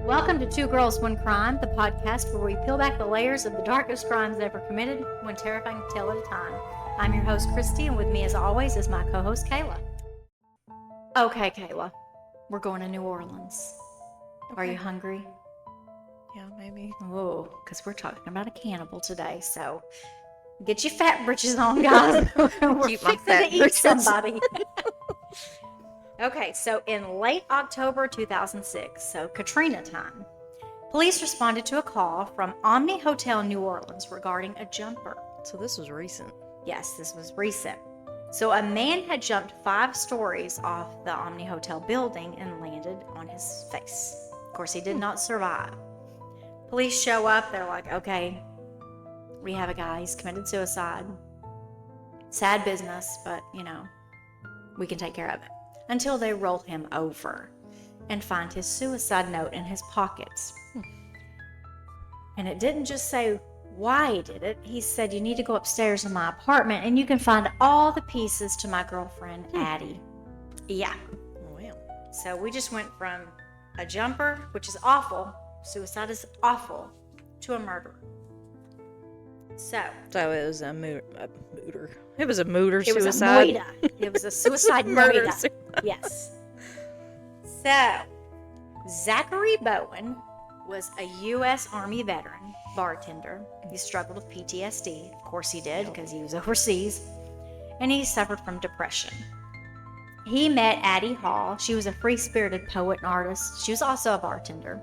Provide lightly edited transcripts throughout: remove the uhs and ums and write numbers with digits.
Welcome to Two Girls, One Crime, the podcast where we peel back the layers of the darkest crimes ever committed, one terrifying tale at a time. I'm your host, Christy, and with me, as always, is my co-host, Kayla. Okay, Kayla, we're going to New Orleans. Okay. Are you hungry? Yeah, maybe. Oh, because we're talking about a cannibal today, so get your fat britches on, guys. We're Keep my fixing fat to eat britches. somebody. Okay, so in late October 2006, so Katrina time, police responded to a call from Omni Hotel New Orleans regarding a jumper. So this was recent. Yes, this was recent. So a man had jumped 5 stories off the Omni Hotel building and landed on his face. Of course, he did not survive. Police show up. They're like, okay, we have a guy. He's committed suicide. Sad business, but, we can take care of it. Until they roll him over and find his suicide note in his pockets. And it didn't just say why he did it. He said, you need to go upstairs in my apartment and you can find all the pieces to my girlfriend, Addie. Yeah. Wow. So we just went from a jumper, which is awful, suicide is awful, to a murder. So it was a mooter. It was a mooter it suicide. Was a moida. It was a suicide Murder moida. Yes. So, Zachary Bowen was a U.S. Army veteran, bartender. He struggled with PTSD. Of course he did, because he was overseas. And he suffered from depression. He met Addie Hall. She was a free-spirited poet and artist. She was also a bartender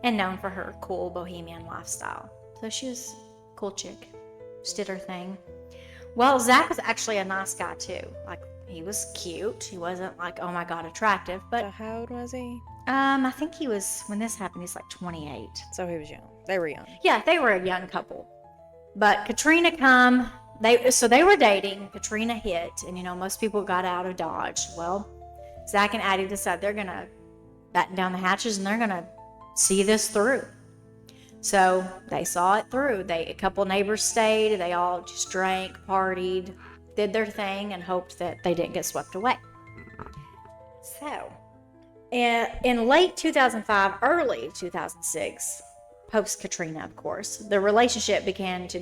and known for her cool bohemian lifestyle. So she was a cool chick. She did her thing. Well, Zach was actually a nice guy, too. Like, he was cute. He wasn't like, oh my God, attractive. But So how old was he? I think he was, when this happened, he's like 28. So he was young. They were young. Yeah, they were a young couple. But Katrina they were dating. Katrina hit, and most people got out of Dodge. Well, Zack and Addie decided they're going to batten down the hatches and they're going to see this through. So they saw it through. A couple neighbors stayed. They all just drank, partied, did their thing, and hoped that they didn't get swept away. So, in late 2005, early 2006, post-Katrina, of course, the relationship began to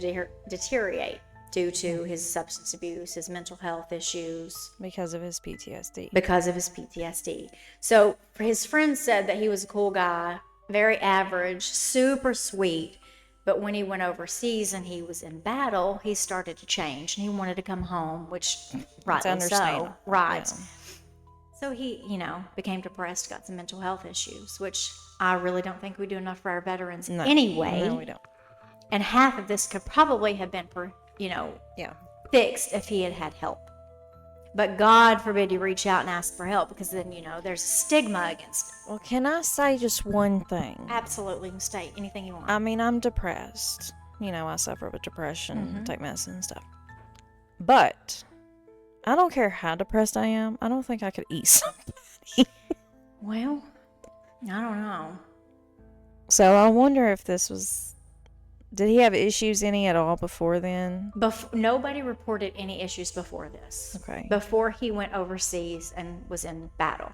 deteriorate due to his substance abuse, his mental health issues. Because of his PTSD. So, his friends said that he was a cool guy, very average, super sweet. But when he went overseas and he was in battle, he started to change and he wanted to come home, which rightly so. Right. Yeah. So he, became depressed, got some mental health issues, which I really don't think we do enough for our veterans anyway. No, we don't. And half of this could probably have been, fixed if he had had help. But God forbid you reach out and ask for help, because then, there's a stigma against it. Well, can I say just one thing? Absolutely. You can state anything you want. I mean, I'm depressed. I suffer with depression, take medicine and stuff. But I don't care how depressed I am. I don't think I could eat somebody. Well, I don't know. So I wonder if this was... Did he have issues any at all before then? Nobody reported any issues before this. Okay. Before he went overseas and was in battle.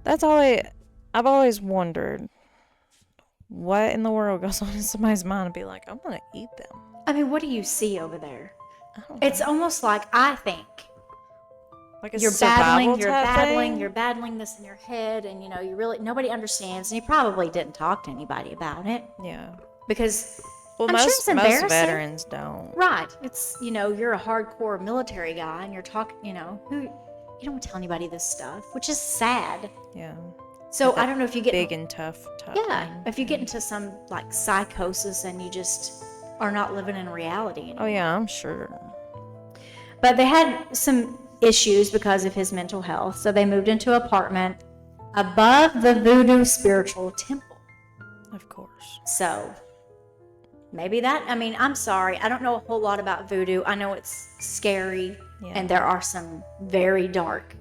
That's all I've always wondered. What in the world goes on in somebody's mind and be like, I'm going to eat them? I mean, what do you see over there? I don't It's know. almost like, I think, Like a you're survival battling this in your head, and nobody understands, and you probably didn't talk to anybody about it. Yeah. Because Well, I'm sure most it's embarrassing. veterans don't. Right. It's, you're a hardcore military guy and you're talking, you don't tell anybody this stuff, which is sad. Yeah. So I don't know if you get big and tough. if you get into some like psychosis and you just are not living in reality anymore. Oh yeah, I'm sure. But they had some issues because of his mental health, so they moved into an apartment above the Voodoo Spiritual Temple. Of course. So maybe I'm sorry, I don't know a whole lot about voodoo. I know it's scary, and there are some very dark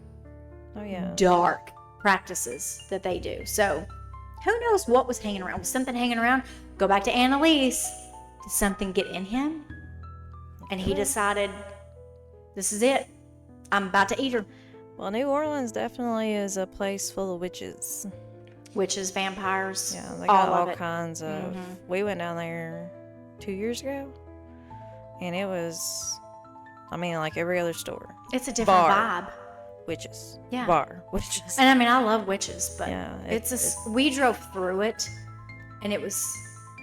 practices that they do. So who knows what was hanging around? Was something hanging around? Go back to Annalise. Did something get in him? And he decided, this is it. I'm about to eat her. Well, New Orleans definitely is a place full of witches. Witches, vampires. Yeah, they got all of all it. kinds of. We went down there 2 years ago, and it was, I mean, like every other store. It's a different Bar. vibe. Witches. Yeah. Bar. Witches. And I mean, I love witches, but Yeah, we drove through it, and it was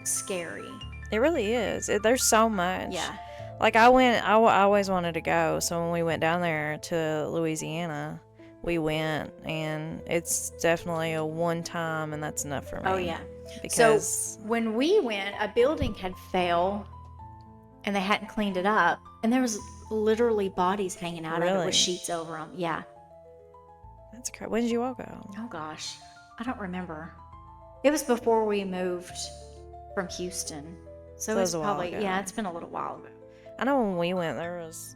scary. It really is. There's so much. Yeah. Like I always wanted to go. So when we went down there to Louisiana, we went, and it's definitely a one time, and that's enough for me. Oh yeah. Because So when we went, a building had fell, and they hadn't cleaned it up, and there was literally bodies hanging out of it Really? with sheets over them. Yeah. that's crazy. When did you all go? Oh gosh, I don't remember. It was before we moved from Houston, so it it was was a while probably ago. yeah. It's been a little while ago. I know when we went, there was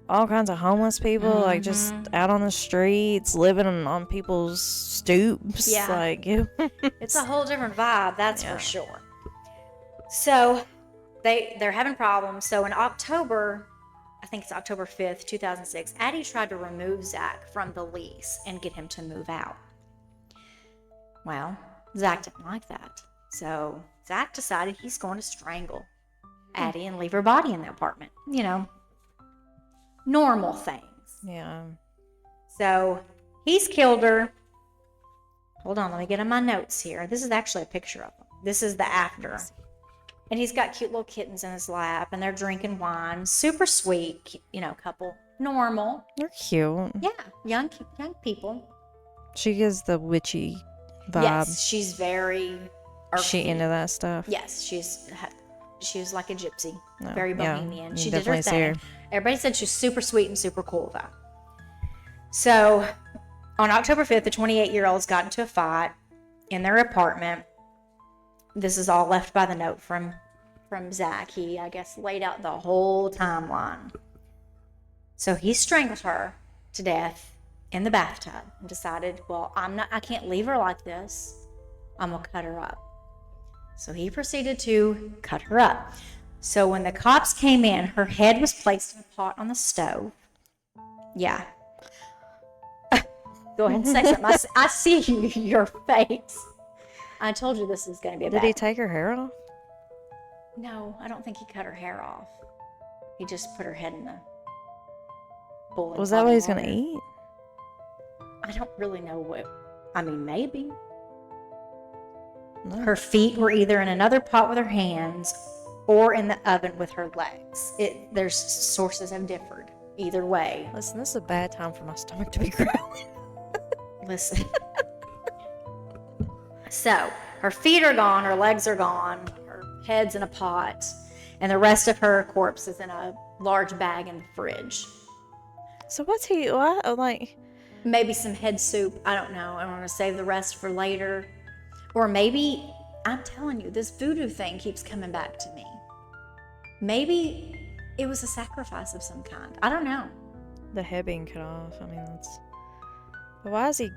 all kinds of homeless people, like just out on the streets, living on people's stoops. Yeah. Like, It's a whole different vibe, that's Yeah. for sure. So they're having problems. So in October, I think it's October 5th, 2006, Addie tried to remove Zach from the lease and get him to move out. Well, Zach didn't like that. So Zach decided he's going to strangle Addie and leave her body in the apartment. You know, normal things. yeah. So he's killed her. Hold on, let me get in my notes here. This is actually a picture of him. This is the after. And he's got cute little kittens in his lap, and they're drinking wine. Super sweet, couple. Normal. They're cute. Yeah, young people. She gives the witchy vibe. Yes, she's very She earthy. into that stuff. Yes, she was like a gypsy, No, very yeah, bohemian. you She did her definitely see thing. her. Everybody said she's super sweet and super cool though. So, on October 5th, the 28-year-olds got into a fight in their apartment. This is all left by the note from Zach. He, I guess, laid out the whole timeline. So he strangled her to death in the bathtub and decided, well, I can't leave her like this. I'm gonna cut her up. So he proceeded to cut her up. So when the cops came in, her head was placed in a pot on the stove. Yeah. Go ahead and say something. I see your face. I told you this was going to be a Did bad. he take her hair off? No, I don't think he cut her hair off. He just put her head in the boiling Was that pot what of he's going to water. eat? I don't really know what. I mean, maybe. No. Her feet were either in another pot with her hands or in the oven with her legs. There's sources have differed. Either way. Listen, this is a bad time for my stomach to be growling. Listen. So, her feet are gone, her legs are gone, her head's in a pot, and the rest of her corpse is in a large bag in the fridge. So what's he, what, like, Maybe some head soup. I don't know. I'm going to save the rest for later. Or maybe, I'm telling you, this voodoo thing keeps coming back to me. Maybe it was a sacrifice of some kind. I don't know. the head being cut off? I mean, that's, but why is he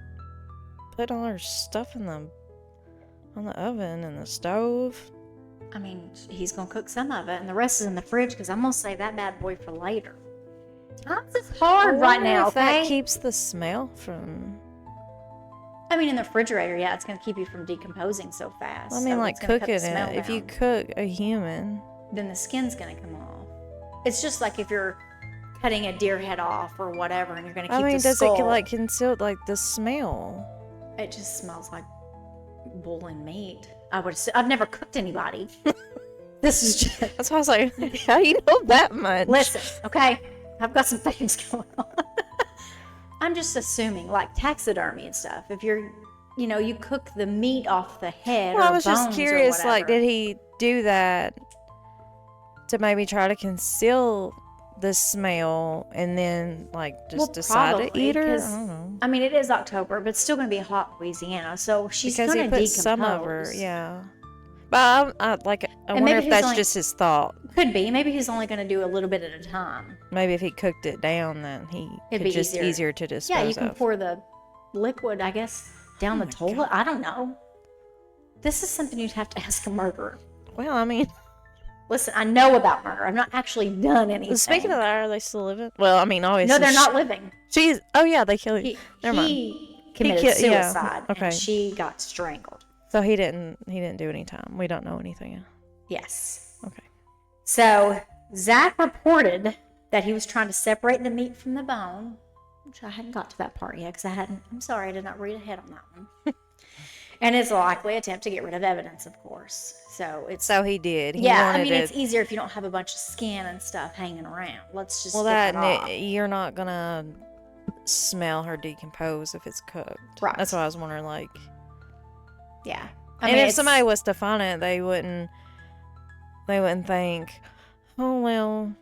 putting all her stuff on the oven and the stove? I mean, he's going to cook some of it, and the rest is in the fridge because I'm going to save that bad boy for later. Times is hard I right wonder now, if that okay? keeps the smell from, I mean, in the refrigerator, yeah, it's going to keep you from decomposing so fast. I mean, so like it's gonna cut cooking the smell it. If you down. cook a human, Then the skin's going to come off. It's just like if you're cutting a deer head off or whatever, and you're going to keep I mean, the does skull. it like conceal like the smell? It just smells like boiling meat. I've never cooked anybody. This is just That's why I was like, how do you know that much? listen, okay? I've got some things going on. I'm just assuming, like taxidermy and stuff. If you're, you cook the meat off the head. Well, or I was just bones or curious, like, whatever. did he do that to maybe try to conceal the smell and then, like, just Well, decide to probably, eat her? I 'cause, don't know. I mean, it is October, but it's still going to be hot in Louisiana, so she's Because going he to put decompose. some of her, yeah. But I wonder maybe if he's that's only- just his thought. Could be. Maybe he's only going to do a little bit at a time. Maybe if he cooked it down, then he It'd could be just easier to dispose Yeah, you can of. pour the liquid, I guess, down the my toilet. I don't know. This is something you'd have to ask a murderer. Well, I mean, Listen, I know about murder. I've not actually done anything. speaking of that, are they still living? Well, I mean, obviously. no, they're not living. She's. Oh yeah, they killed. He Never mind. he committed yeah, suicide, okay. and she got strangled. So he didn't do any time. We don't know anything. Yes. Okay. So Zack reported that he was trying to separate the meat from the bone, which I hadn't got to that part yet because I'm sorry, I did not read ahead on that one. And his likely attempt to get rid of evidence, of course. So he did. It's easier if you don't have a bunch of skin and stuff hanging around. Let's just get that off. You're not gonna smell her decompose if it's cooked. Right. That's what I was wondering. Like, yeah. If somebody was to find it, they wouldn't think, oh well.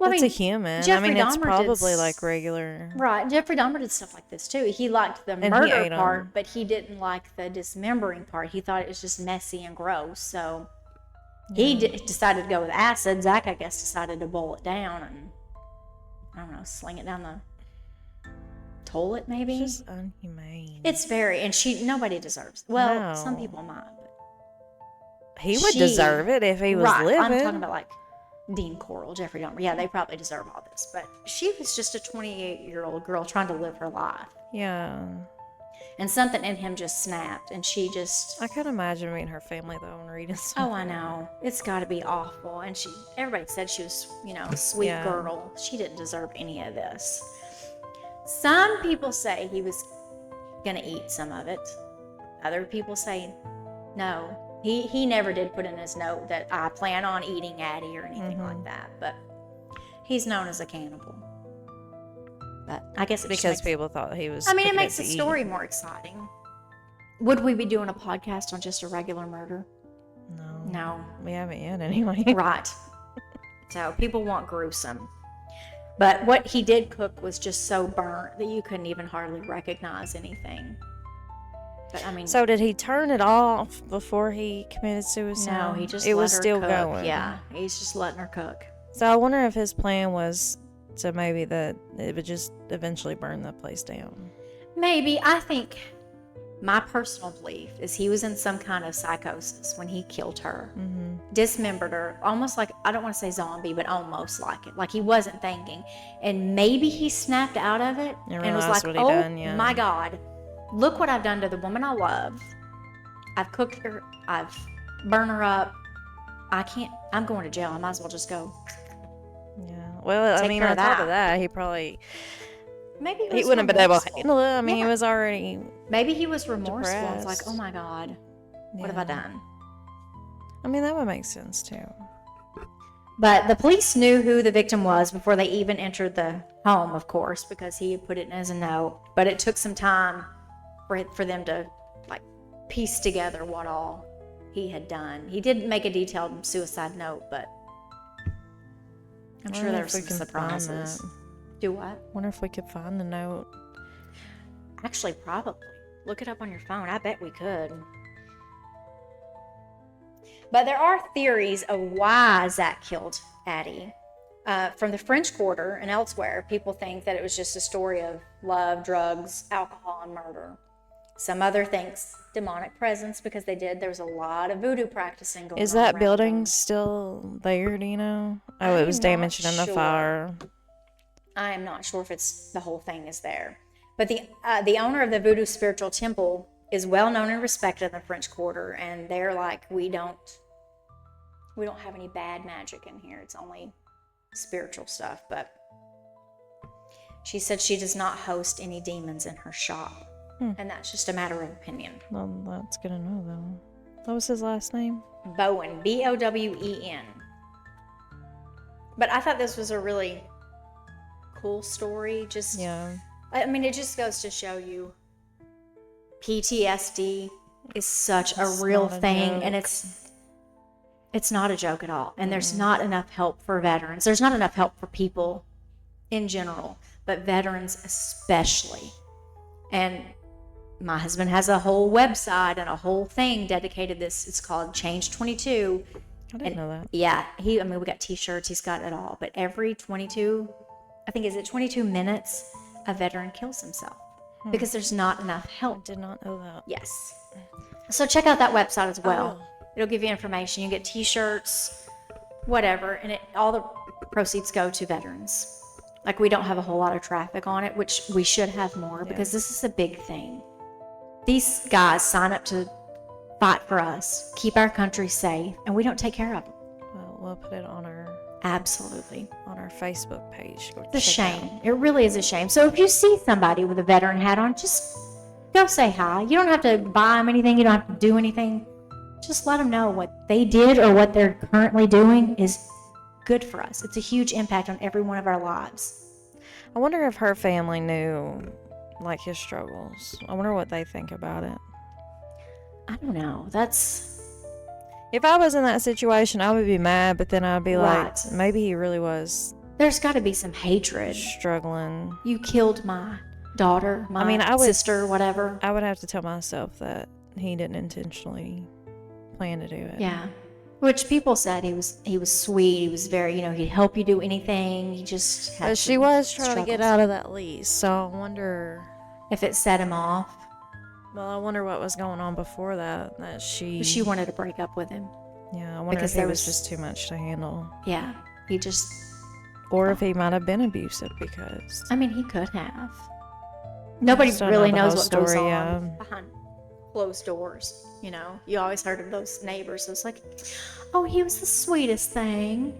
It's a human. Jeffrey it's Dahmer probably like regular. Right. Jeffrey Dahmer did stuff like this too. He liked the murder part, but he didn't like the dismembering part. He thought it was just messy and gross. So he decided to go with acid. Zack, I guess, decided to boil it down and, I don't know, sling it down the toilet maybe. It's just unhumane. It's very, and nobody deserves it. Well, some people might. But he would deserve it if he was living. I'm talking about like Dean Coral, Jeffrey Dahmer. Yeah, they probably deserve all this. But she was just a 28-year-old girl trying to live her life. Yeah. And something in him just snapped, and she just... I can't imagine meeting her family, though, and reading something. Oh, I know. It's got to be awful. And everybody said she was, a sweet girl. She didn't deserve any of this. Some people say he was going to eat some of it. Other people say no. He never did put in his note that I plan on eating Addie or anything like that. But he's known as a cannibal. But I guess because people thought he was. it makes the story more exciting. Would we be doing a podcast on just a regular murder? No. We haven't yet, anyway. Right. So people want gruesome. But what he did cook was just so burnt that you couldn't even hardly recognize anything. But so did he turn it off before he committed suicide? No, he just it let was her still cook. going. Yeah, he's just letting her cook. So I wonder if his plan was to maybe that it would just eventually burn the place down. Maybe. I think my personal belief is he was in some kind of psychosis when he killed her, dismembered her, almost like, I don't want to say zombie, but almost like it. Like he wasn't thinking. And maybe he snapped out of it and was like, my God, look what I've done to the woman I love. I've cooked her. I've burned her up. I'm going to jail. I might as well just go. Yeah. Well, on top of that, he probably... Maybe he wouldn't have been able to handle it. He was already... Maybe he was remorseful. Depressed. It's like, oh my God, what have I done? That would make sense too. But the police knew who the victim was before they even entered the home, of course, because he had put it in as a note. But it took some time for them to piece together what all he had done. He did make a detailed suicide note, but I'm sure there were some surprises. Do what? Wonder if we could find the note. Actually, probably. Look it up on your phone. I bet we could. But there are theories of why Zack killed Addie. From the French Quarter and elsewhere, people think that it was just a story of love, drugs, alcohol, and murder. Some other thinks demonic presence because there was a lot of voodoo practicing going on. Is that building still there, do you know? Oh, it was damaged in the fire. I am not sure if the whole thing is there. But the owner of the Voodoo Spiritual Temple is well known and respected in the French Quarter, and they're like, we don't have any bad magic in here. It's only spiritual stuff. But she said she does not host any demons in her shop. And that's just a matter of opinion. Well, that's good to know, though. What was his last name? Bowen, Bowen. But I thought this was a really cool story. It just goes to show you PTSD is such a real thing, and it's not a joke at all. And there's not enough help for veterans. There's not enough help for people in general, but veterans especially. And my husband has a whole website and a whole thing dedicated to this. It's called Change 22. I didn't know that. Yeah, we got t-shirts, he's got it all. But every 22 minutes, a veteran kills himself because there's not enough help. I did not know that. Yes. So check out that website as well. It'll give you information. You get t-shirts, whatever, and all the proceeds go to veterans. Like, we don't have a whole lot of traffic on it, which we should have more because this is a big thing. These guys sign up to fight for us, keep our country safe, and we don't take care of them. Well, we'll put it on our Absolutely. on our Facebook page. It's a shame. It really is a shame. So if you see somebody with a veteran hat on, just go say hi. You don't have to buy them anything. You don't have to do anything. Just let them know what they did or what they're currently doing is good for us. It's a huge impact on every one of our lives. I wonder if her family knew, like, his struggles. I wonder what they think about it. I don't know. If I was in that situation, I would be mad, but then I'd be Right. like, maybe he really was There's got to be some hatred. struggling. You killed my daughter, my sister, whatever. I would have to tell myself that he didn't intentionally plan to do it. Yeah. Which people said he was sweet. He was very, he'd help you do anything. He just had But she some was trying to get struggles. out of that lease, so I wonder. If it set him off. Well, I wonder what was going on before that. That She wanted to break up with him. Yeah, I wonder because if it there was was- just too much to handle. Yeah. He just, Or if he might have been abusive because. I mean, he could have. Nobody Just don't really know the knows whole what goes story, on yeah. behind closed doors. You always heard of those neighbors. It's like, oh, he was the sweetest thing.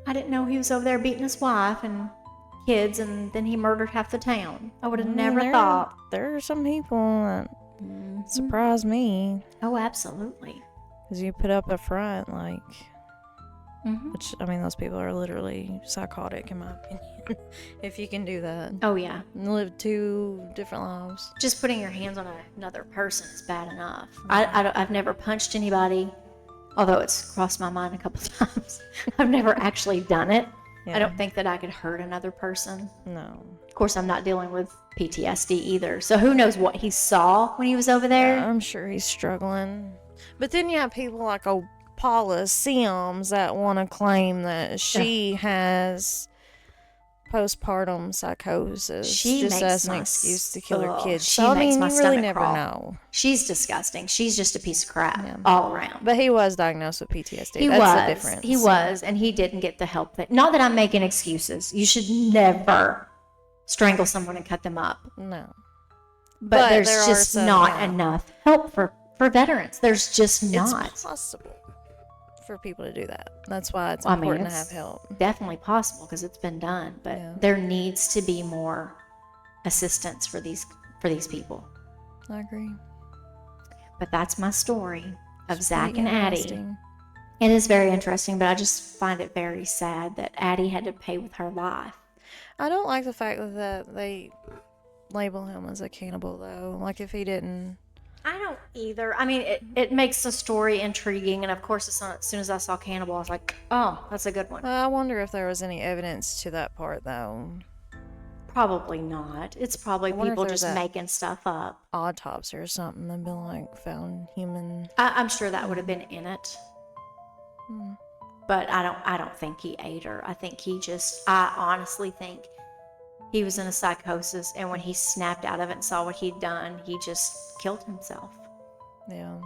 I didn't know he was over there beating his wife and kids, and then he murdered half the town. I would have never thought. There are some people that surprise me. Oh, absolutely. Because you put up a front, like, Hmm. which, I mean, those people are literally psychotic, in my opinion. If you can do that. Oh, yeah. And live two different lives. Just putting your hands on another person is bad enough. I've never punched anybody, although it's crossed my mind a couple times. I've never actually done it. Yeah. I don't think that I could hurt another person. No. Of course, I'm not dealing with PTSD either. So who knows what he saw when he was over there? I'm sure he's struggling. But then you have people like Paula Sims that want to claim that she has postpartum psychosis She just makes as an my excuse to kill her ugh, kids. she So, I makes mean, my you really stomach never crawl. know. She's disgusting. She's just a piece of crap Yeah. all around. But he was diagnosed with PTSD. He That's was. the difference. He was, and he didn't get the help. Not that I'm making excuses. You should never strangle someone and cut them up. No. But there's there are just some, not yeah. enough help for veterans. There's just not. It's possible for people to do that. That's why it's Well, I mean, important to it's have help. definitely possible because it's been done, but Yeah. there needs to be more assistance for these people. I agree. But that's my story of It's Zack pretty and Addie. interesting. It is very interesting, but I just find it very sad that Addie had to pay with her life. I don't like the fact that they label him as a cannibal, though. Like, if he didn't. I don't either. I mean, it makes the story intriguing, and of course, as soon as I saw cannibal, I was like, oh, that's a good one. I wonder if there was any evidence to that part, though. Probably not. It's probably I wonder if people there's just a- making stuff up. Autopsy or something and been like found human. I'm sure that would have been in it. Hmm. But I don't think he ate her. I honestly think he was in a psychosis, and when he snapped out of it and saw what he'd done, he just killed himself. Yeah.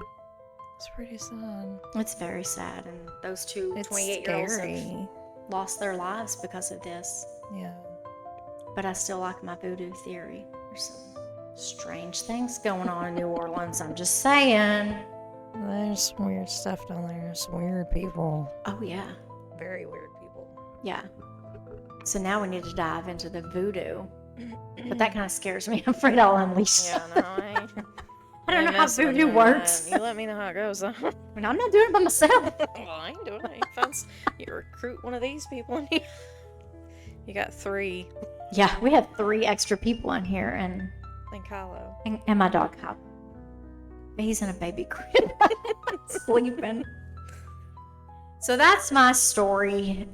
It's pretty sad. It's very sad, and those two It's 28-year-olds have scary. lost their lives because of this. Yeah. But I still like my voodoo theory. There's some strange things going on in New Orleans. I'm just saying. There's some weird stuff down there. Some weird people. Oh, yeah. Very weird people. Yeah. So now we need to dive into the voodoo. But that kind of scares me. I'm afraid I'll unleash. Yeah, no, I ain't. I don't know how messing with voodoo you on works. that. You let me know how it goes. I mean, I'm not doing it by myself. Well, I ain't doing it. You recruit one of these people in here. You got 3. Yeah, we have 3 extra people in here, and Kylo. my dog Kyle. He's in a baby crib, sleeping. So that's my story.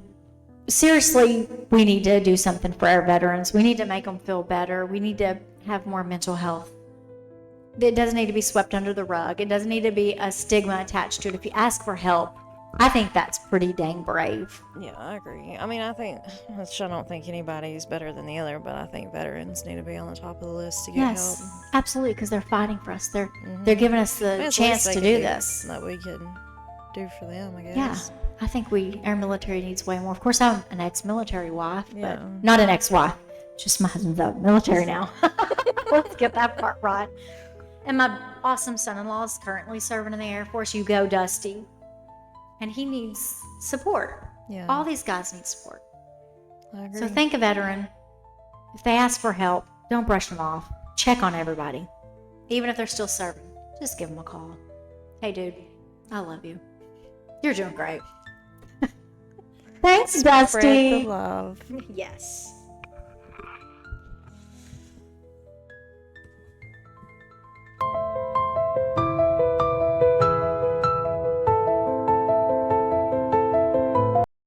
Seriously, we need to do something for our veterans. We need to make them feel better. We need to have more mental health. It doesn't need to be swept under the rug. It doesn't need to be a stigma attached to it. If you ask for help, I think that's pretty dang brave. Yeah, I agree. I mean, I don't think anybody's better than the other, but I think veterans need to be on the top of the list to get Yes, help. absolutely, because they're fighting for us. They're Mhm. giving us the That's chance the least to they do can this. That we can do for them, I guess. Yeah. I think our military needs way more. Of course, I'm an ex-military wife, Yeah. but not an ex-wife. Just my husband's out of the military now. Let's get that part right. And my awesome son-in-law is currently serving in the Air Force. You go, Dusty. And he needs support. Yeah. All these guys need support. I agree. So think a veteran. If they ask for help, don't brush them off. Check on everybody. Even if they're still serving, just give them a call. Hey, dude, I love you. You're doing great. Thanks, Dusty. Spread the love. Yes.